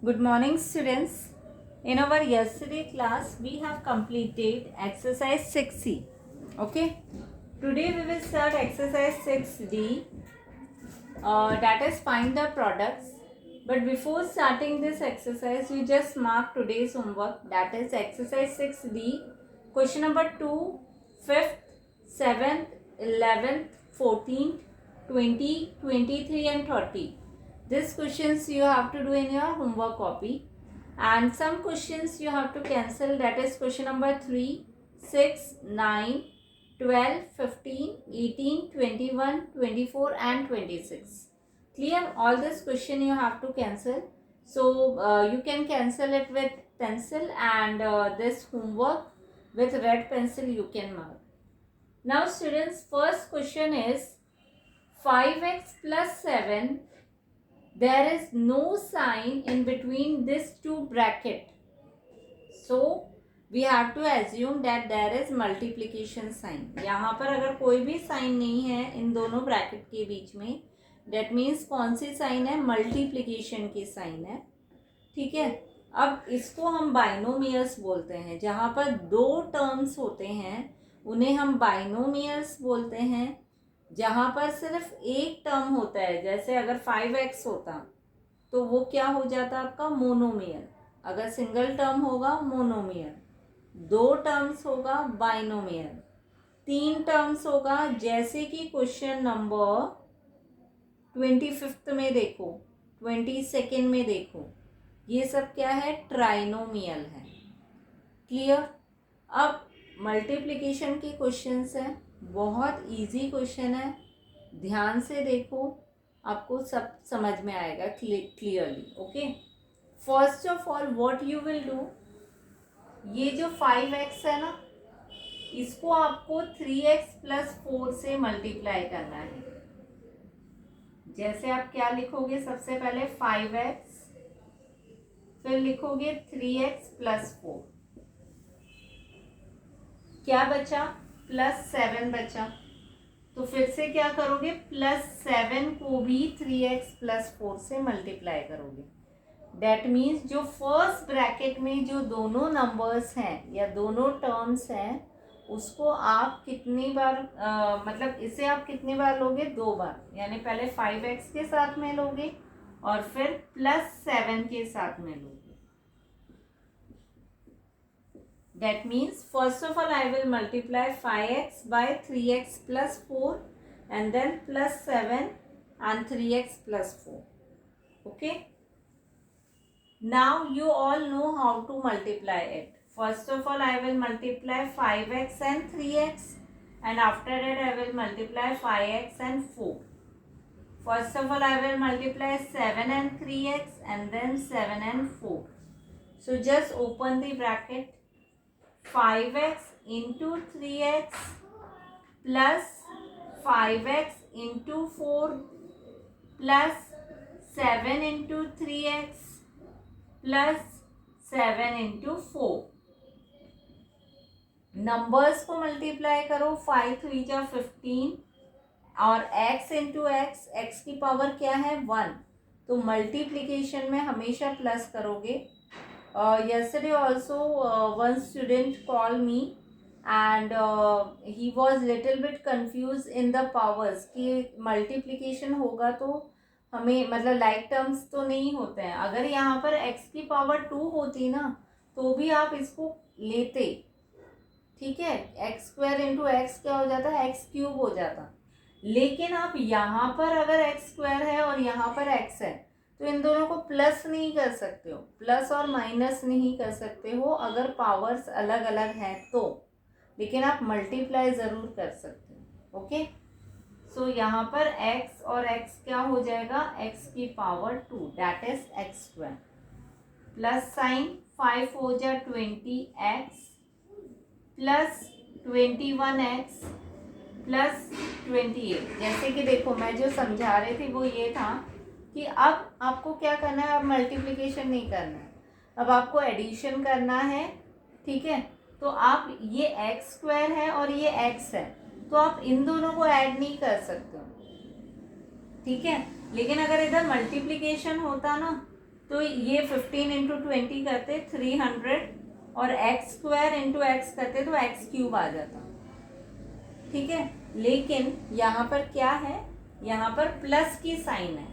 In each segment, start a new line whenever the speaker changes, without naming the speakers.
Good morning, students. In our yesterday class, we have completed exercise 6C. Okay. Today we will start exercise 6D. That is find the products. But before starting this exercise, we just mark today's homework. That is exercise 6D. Question number 2, 5th, 7th, 11th, 14th, 20, 23 and 30. These questions you have to do in your homework copy. And some questions you have to cancel. That is question number 3, 6, 9, 12, 15, 18, 21, 24 and 26. Clear? All this question you have to cancel. So you can cancel it with pencil, and this homework with red pencil you can mark. Now students, first question is 5x plus 7. There is no sign in between these two brackets. So we have to assume that there is multiplication sign. यहाँ पर अगर कोई भी sign नहीं है इन दोनों bracket के बीच में, that means कौन सी साइन है? मल्टीप्लिकेशन की साइन है. ठीक है. अब इसको हम बाइनोमियल्स बोलते हैं. जहाँ पर दो टर्म्स होते हैं उन्हें हम बाइनोमियल्स बोलते हैं. जहाँ पर सिर्फ एक टर्म होता है, जैसे अगर 5x होता तो वो क्या हो जाता आपका? मोनोमियल. अगर सिंगल टर्म होगा मोनोमियल, दो टर्म्स होगा बाइनोमियल, तीन टर्म्स होगा जैसे कि क्वेश्चन नंबर 25 में देखो, 22 में देखो, ये सब क्या है? ट्राइनोमियल है. क्लियर? अब मल्टीप्लिकेशन के क्वेश्चंस हैं, बहुत इजी क्वेश्चन है. ध्यान से देखो, आपको सब समझ में आएगा clearly. Okay. First of all what you will do, ये जो 5x है ना, इसको आपको 3x प्लस 4 से मल्टीप्लाई करना है. जैसे आप क्या लिखोगे? सबसे पहले 5x, फिर लिखोगे 3x प्लस 4. क्या बचा? प्लस 7 बचा. तो फिर से क्या करोगे? प्लस 7 को भी 3x प्लस 4 से मल्टीप्लाई करोगे. That means जो फर्स्ट ब्रैकेट में जो दोनों नंबर्स हैं या दोनों टर्म्स हैं उसको आप कितनी बार मतलब इसे आप कितनी बार लोगे? 2 बार. यानी पहले 5x के साथ में लोगे और फिर प्लस 7 के साथ में लोगे. That means first of all I will multiply 5x by 3x plus 4 and then plus 7 and 3x plus 4. Okay. Now you all know how to multiply it. First of all I will multiply 5x and 3x, and after that I will multiply 5x and 4. First of all I will multiply 7 and 3x and then 7 and 4. So just open the bracket. 5x into 3x plus 5x into 4 plus 7 into 3x plus 7 into 4. Numbers को multiply करो. 5 3 जा 15 और x into x, x की power क्या है? 1. तो multiplication में हमेशा प्लस करोगे. yesterday also one student called me and he was little bit confused in the powers कि मल्टीप्लिकेशन होगा तो हमें मतलब लाइक टर्म्स तो नहीं होते हैं. अगर यहाँ पर x की पावर 2 होती ना तो भी आप इसको लेते. ठीक है. एक्स स्क्वायर इंटू एक्स क्या हो जाता? एक्स क्यूब हो जाता. लेकिन आप यहाँ पर अगर एक्स स्क्वायर है और यहाँ पर एक्स है तो इन दोनों को प्लस नहीं कर सकते हो, प्लस और माइनस नहीं कर सकते हो अगर पावर्स अलग अलग हैं तो. लेकिन आप मल्टीप्लाई ज़रूर कर सकते हो. ओके. सो यहाँ पर x और x क्या हो जाएगा? x की power 2, that is x square. Plus sign 5 हो जाए 20x प्लस 21x प्लस 28. जैसे कि देखो मैं जो समझा रही थी वो ये था कि अब आपको क्या करना है? अब मल्टीप्लिकेशन नहीं करना है, अब आपको एडिशन करना है. ठीक है. तो आप ये एक्स स्क्वायर है और ये x है तो आप इन दोनों को ऐड नहीं कर सकते हो. ठीक है. लेकिन अगर इधर मल्टीप्लिकेशन होता ना तो ये 15 इंटू 20 करते 300 और एक्स स्क्वायर इंटू एक्स करते तो एक्स क्यूब आ जाता, ठीक है। लेकिन यहाँ पर क्या है, यहाँ पर प्लस की साइन है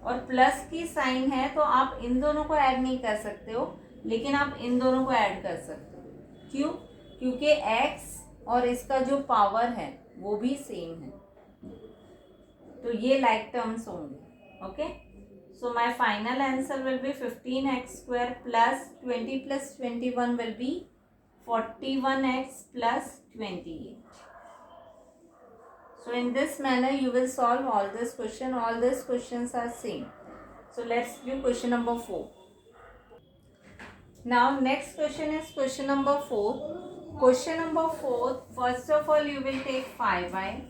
और प्लस की साइन है तो आप इन दोनों को ऐड नहीं कर सकते हो, लेकिन आप इन दोनों को ऐड कर सकते हो। क्यों? क्योंकि एक्स और इसका जो पावर है वो भी सेम है, तो ये लाइक टर्म्स होंगे। Okay, so my final answer will B 15x square plus 20 plus 21 will be 41x plus 28. So in this manner you will solve all this question. All these questions are same. So let's do question number 4. Now next question is question number 4. Question number 4, first of all you will take 5y.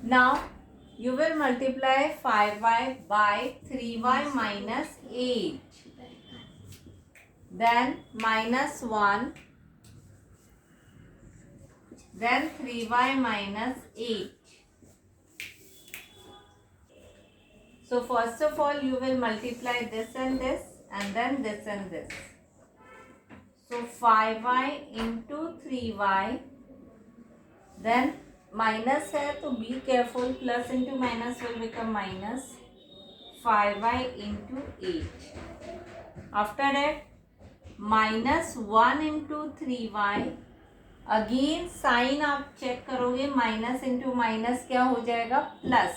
Now you will multiply 5y by 3y minus 8. Then minus 1. Then 3y minus 8. So first of all you will multiply this and this and then this and this. So 5y into 3y. Then minus है तो be careful, plus into minus will become minus 5y into 8. After that minus 1 into 3y. Again sign आप check करोगे, minus into minus क्या हो जाएगा, plus.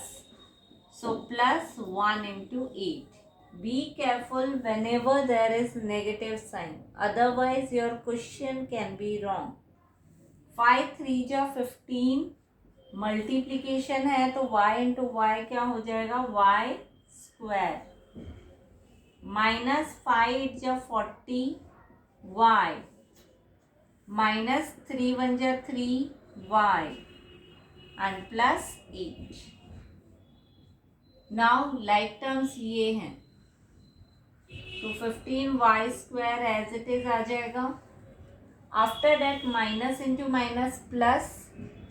So plus 1 into 8. Be careful whenever there is negative sign, otherwise your question can be wrong. 5 3 जा 15, multiplication है तो y into Y क्या हो जाएगा, वाई स्क्वायर. माइनस 5 जा 40 y. माइनस 3 1 जा 3y and plus 8. Now like terms ये हैं तो 15y square as it is आ जाएगा. After that minus into minus plus,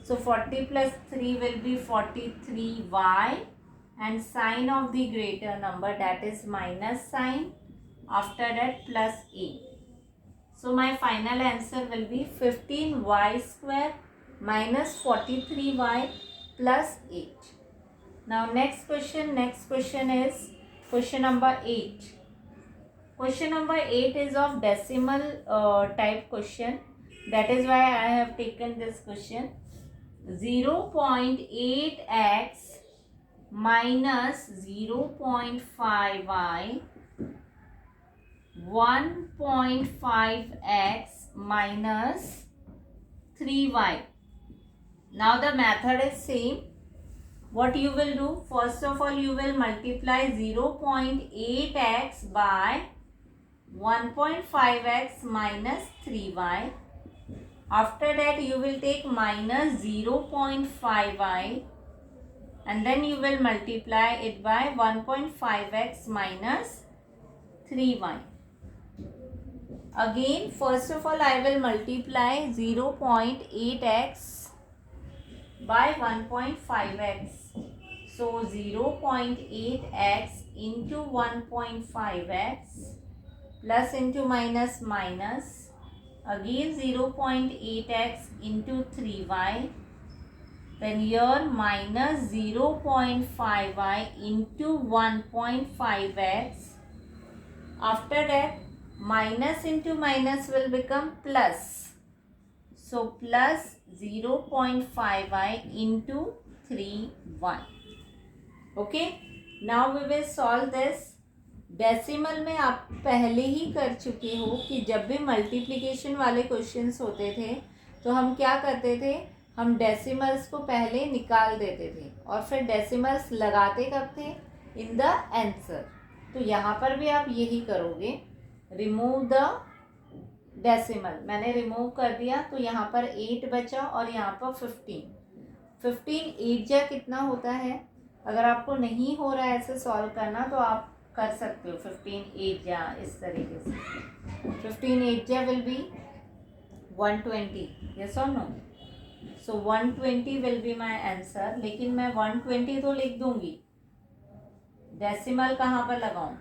so 40 plus 3 will be 43y and sign of the greater number that is minus sign. After that plus 8. So my final answer will be 15y square minus 43y plus 8. Now next question is question number 8. Question number 8 is of decimal type question. That is why I have taken this question. 0.8x minus 0.5y 1.5x minus 3y. Now the method is same. What you will do? First of all you will multiply 0.8x by 1.5x minus 3y. After that you will take minus 0.5y and then you will multiply it by 1.5x minus 3y. Again first of all I will multiply 0.8x by 1.5x. So 0.8x into 1.5x plus into minus minus. Again 0.8x into 3y. Then here minus 0.5y into 1.5x. After that minus into minus will become plus. So plus 0.5y into 3y. Okay. Now we will solve this. Decimal में आप पहले ही कर चुके हो कि जब भी multiplication वाले क्वेश्चंस होते थे तो हम क्या करते थे, हम डेसिमल्स को पहले निकाल देते थे और फिर डेसिमल्स लगाते कब थे, इन द आंसर. तो यहाँ पर भी आप यही करोगे, रिमूव द डेसिमल. मैंने रिमूव कर दिया तो यहाँ पर 8 बचा और यहाँ पर 15 8 जा कितना होता है. अगर आपको नहीं हो रहा है ऐसे सॉल्व करना तो आप कर सकते हो 15 8 जा इस तरीके से. 15 8 जा विल बी 120. यस और no? So 120 will be my answer. लेकिन मैं 120 तो लिख दूंगी डेसिमल कहाँ पर लगाऊं?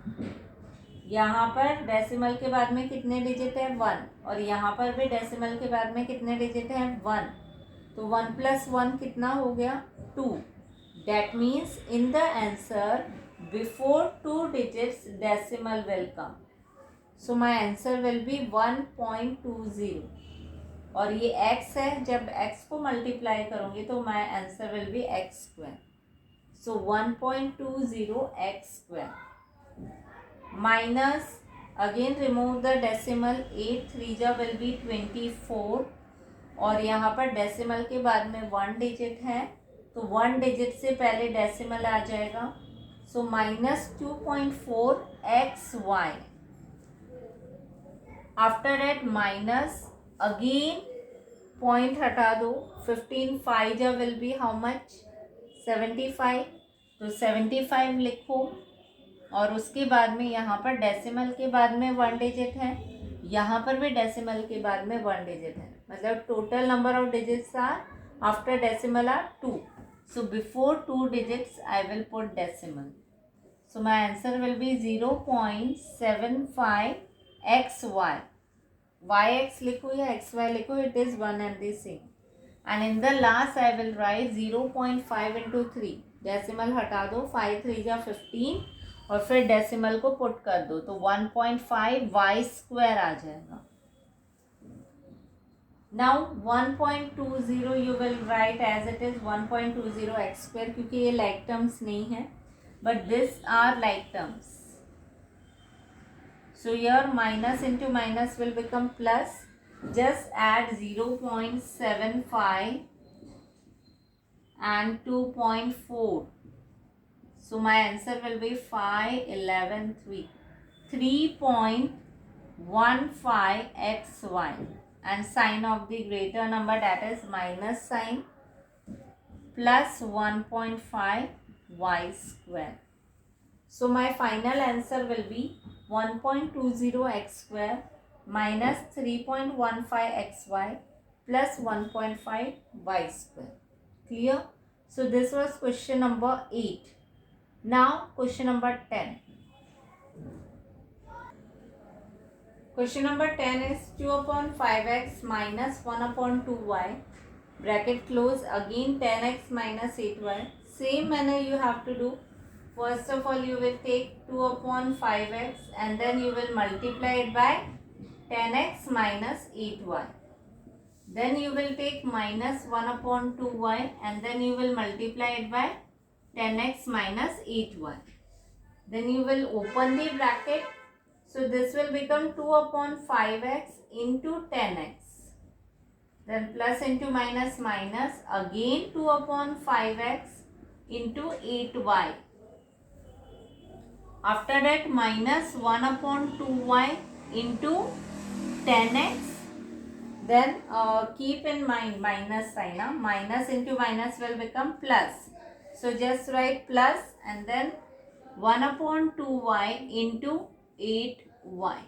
यहाँ पर डेसिमल के बाद में कितने डिजिट है? 1, और यहाँ पर भी डेसिमल के बाद में कितने डिजिट है? 1। तो 1 + 1 कितना हो गया? 2। That means in the answer before 2 digits decimal will come, so my answer will B 1.20। और ये x है, जब x को मल्टीप्लाई करोगे तो माई answer will B x²। So 1.20 x²। Minus, again remove the decimal, 8 3 will B 24, और यहाँ पर डेसिमल के बाद में 1 डिजिट है, तो 1 डिजिट से पहले डेसिमल आ जाएगा। सो -2.4 xy। After that minus, again point हटा दो, 15 5 विल बी हाउ मच? 75। तो 75 लिखो, और उसके बाद में यहाँ पर डेसिमल के बाद में 1 डिजिट है, यहाँ पर भी डेसिमल के बाद में 1 डिजिट है, मतलब total number of digits are after decimal are 2। So before 2 digits I will put decimal. So my answer will be 0.75 xy। yx लिखो या xy लिखो, it is one and the same. And in the last I will write 0.5 × 3, decimal हटा दो, 5 3 × 15, और फिर decimal को put कर दो, तो 1.5 y² आ जाएगा। Now 1.20 you will write as it is 1.20 x², क्योंकि ये लाइक टर्म्स नहीं है, but this are like terms. So your minus into minus will become plus. Just add 0.75 and 2.4. So my answer will be 5 11 3. 3.15 xy, and sign of the greater number, that is minus sign, plus 1.5 y². So my final answer will be 1.20 x² minus 3.15 xy plus 1.5 y². Clear? So this was question number 8. Now question number 10. Question number 10 is 2/5x minus 1/2y, bracket close, again 10x minus 8y. Same manner you have to do. First of all, you will take 2/5x and then you will multiply it by 10x minus 8y. Then you will take minus 1/2y and then you will multiply it by 10x minus 8y. Then you will open the bracket. So this will become 2/5x into 10x. Then plus into minus minus, again 2/5x into 8y. After that minus 1/2y into 10x. Then keep in mind minus sign. Minus into minus will become plus. So just write plus and then 1/2y into 8y.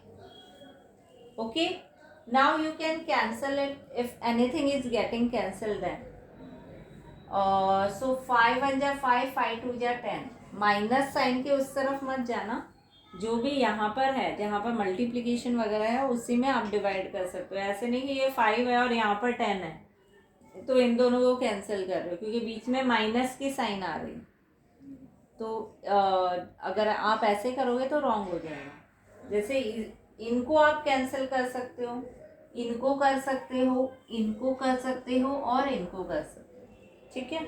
Okay. Now you can cancel it if anything is getting cancelled then. So 5 1 जा 5, 5 2 जा 10. Minus sign के उस तरफ मत जाना, जो भी यहाँ पर है जहाँ पर मल्टीप्लिकेशन वगैरह है उसी में आप डिवाइड कर सकते हो। ऐसे नहीं कि ये 5 है और यहाँ पर 10 है तो इन दोनों को कैंसिल कर रहे हो, क्योंकि बीच में माइनस की साइन आ रही। तो अगर आप ऐसे करोगे तो रॉन्ग हो जाएगा। जैसे इनको आप कैंसिल कर सकते हो, इनको कर सकते हो, इनको कर सकते हो और इनको कर सकते हो। ठीक है,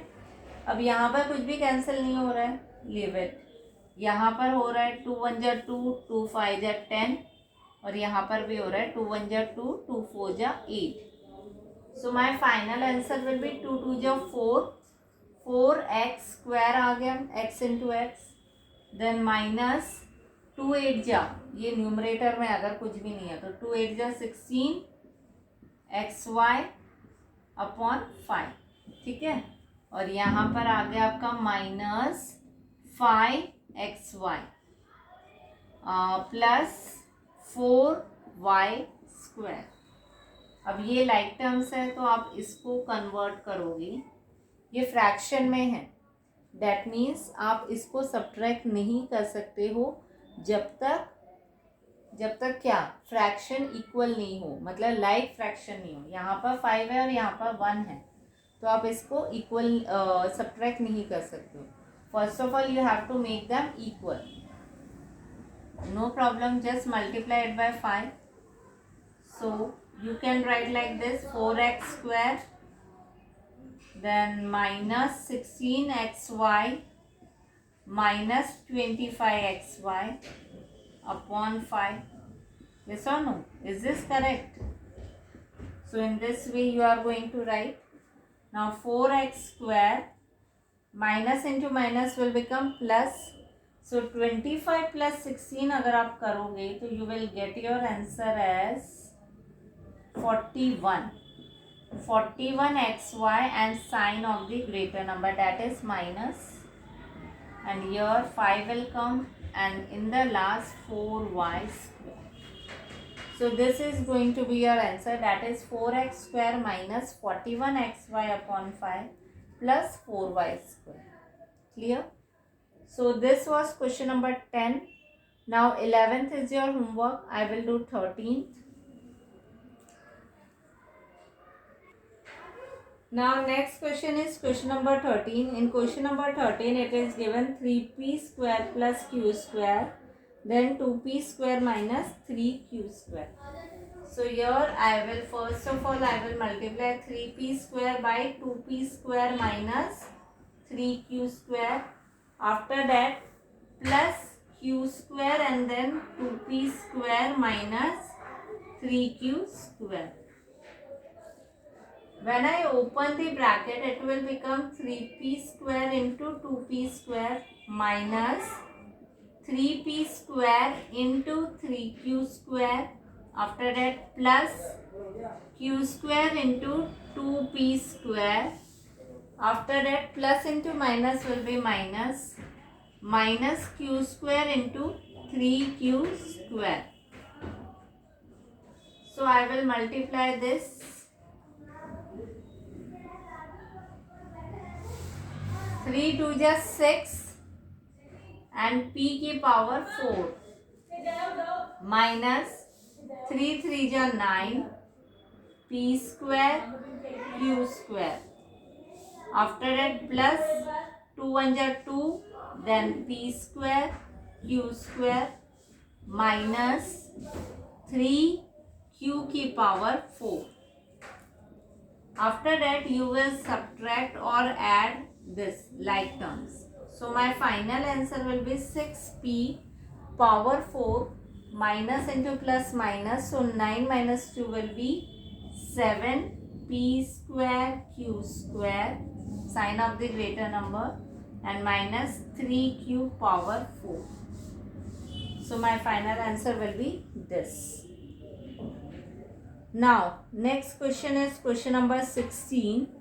अब यहाँ पर कुछ भी कैंसिल नहीं हो रहा है, लीव इट। यहाँ पर हो रहा है 2 1 जा 2, 2 5 जा 10, और यहाँ पर भी हो रहा है 2 1 जा 2, 2 4 जा 8। So my final answer will be 2 2 जा 4, 4x² आ गया, x into x. Then minus 2 8 जा, ये न्यूमरेटर में अगर कुछ भी नहीं है तो 2 8 जा 16 xy अपॉन 5। ठीक है, और यहाँ पर आ गया आपका माइनस 5xy प्लस 4y²। अब ये लाइक टर्म्स है तो आप इसको कन्वर्ट करोगे, ये फ्रैक्शन में है। दैट मीन्स आप इसको सब्ट्रैक्ट नहीं कर सकते हो जब तक क्या फ्रैक्शन इक्वल नहीं हो, मतलब लाइक फ्रैक्शन नहीं हो. यहाँ पर 5 है और यहाँ पर 1 है, तो आप इसको इक्वल सब्ट्रैक्ट नहीं कर सकते हो. First of all you have to make them equal. No problem, just multiply it by 5. So you can write like this, 4x square then minus 16xy minus 25xy upon 5. Yes or no? Is this correct? So in this way you are going to write. Now 4x square minus into minus will become plus. So 25 plus 16 अगर आप करोगे तो you will get your answer as 41. 41xy and sign of the greater number, that is minus, and here 5 will come and in the last 4y square. So this is going to be your answer, that is 4x square minus 41xy upon 5 plus 4y square. Clear? So this was question number 10. Now 11th is your homework. I will do 13th. Now next question is question number 13. In question number 13 it is given 3p square plus q square, then 2p square minus 3q square. So here I will first of all I will multiply 3p square by 2p square minus 3q square. After that plus q square and then 2p square minus 3q square. When I open the bracket, it will become 3p square into 2p square minus 3p square into 3q square. After that plus q square into 2p square. After that plus into minus will be minus q square into 3q square. So I will multiply this. 3 2 just 6 and p की power 4 minus 3 3 जा 9 p square q square. After that plus 2 1 जा 2 then p square q square minus 3 q की power 4. After that you will subtract or add this like terms. So my final answer will be 6p power 4 minus into plus minus. So 9 minus 2 will be 7p square q square, sign of the greater number, and minus 3q power 4. So my final answer will be this. Now next question is question number 16.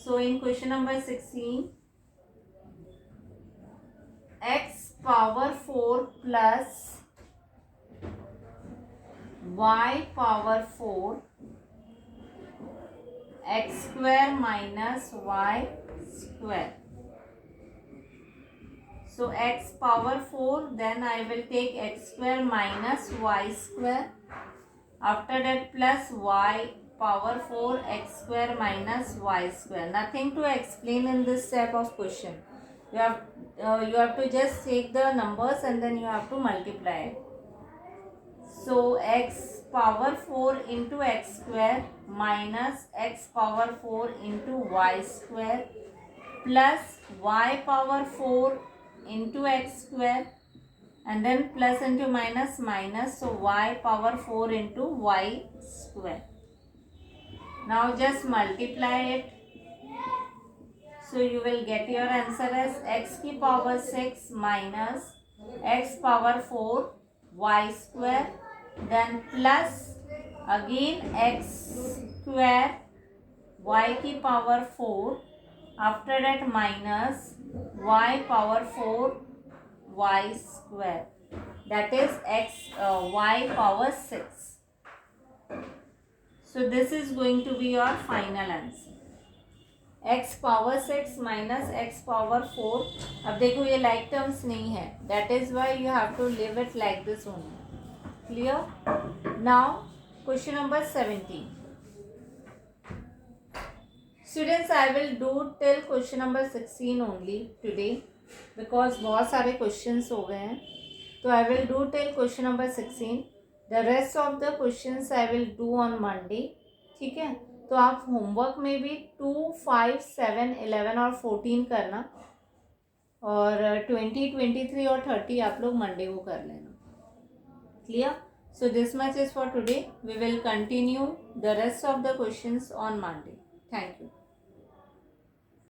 So in question number 16, x power 4 plus y power 4 x square minus y square. So x power 4, then I will take x square minus y square. After that plus y power 4 x square minus y square. Nothing to explain in this type of question. You have to just take the numbers and then you have to multiply it. So x power 4 into x square minus x power 4 into y square plus y power 4 into x square, and then plus into minus minus, so y power 4 into y square. Now just multiply it. So you will get your answer as x की power 6 minus x power 4 y square, then plus again x square y की power 4, after that minus y power 4 y square, that is y power 6. So this is going to be your final answer. X power 6 minus x power 4. अब देखो ये like terms नहीं है, that is why you have to leave it like this only. Clear? Now question number 17. Students I will do till question number 16 only today, because बहुत सारे questions हो गए हैं. तो I will do till question number 16. The rest of the questions I will do on Monday. ठीक है, तो आप होमवर्क में भी 2, 5, 7, 11 और 14 करना, और 20, 23 और 30 आप लोग मंडे को कर लेना. Clear? So this much is for today. We will continue the rest of the questions on Monday. Thank you.